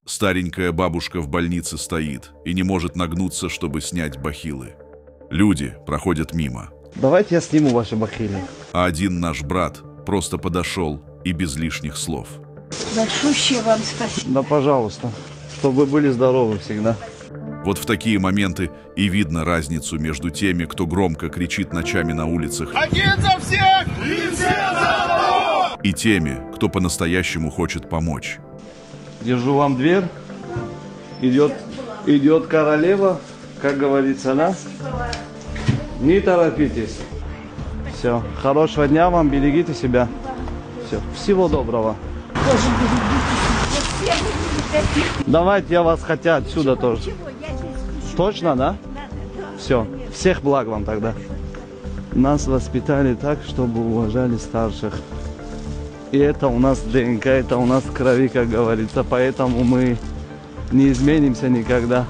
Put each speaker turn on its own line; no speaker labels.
Старенькая бабушка в больнице стоит и не может нагнуться, чтобы снять бахилы. Люди проходят мимо.
Давайте я сниму ваши бахили.
А один наш брат просто подошел и без лишних слов.
Большущее вам спасибо.
Да, пожалуйста. Чтобы вы были здоровы всегда.
Вот в такие моменты и видно разницу между теми, кто громко кричит ночами на улицах,
Один за всех и все за одного!
и теми, кто по-настоящему хочет помочь.
Держу вам дверь. Идет королева, как говорится, да? Не торопитесь. Все. Хорошего дня вам, берегите себя. Все. Всего доброго. Давайте, я вас хотя отсюда тоже. Точно, да? Все. Всех благ вам тогда. Нас воспитали так, чтобы уважали старших. И это у нас ДНК, это у нас в крови, как говорится. Поэтому мы не изменимся никогда.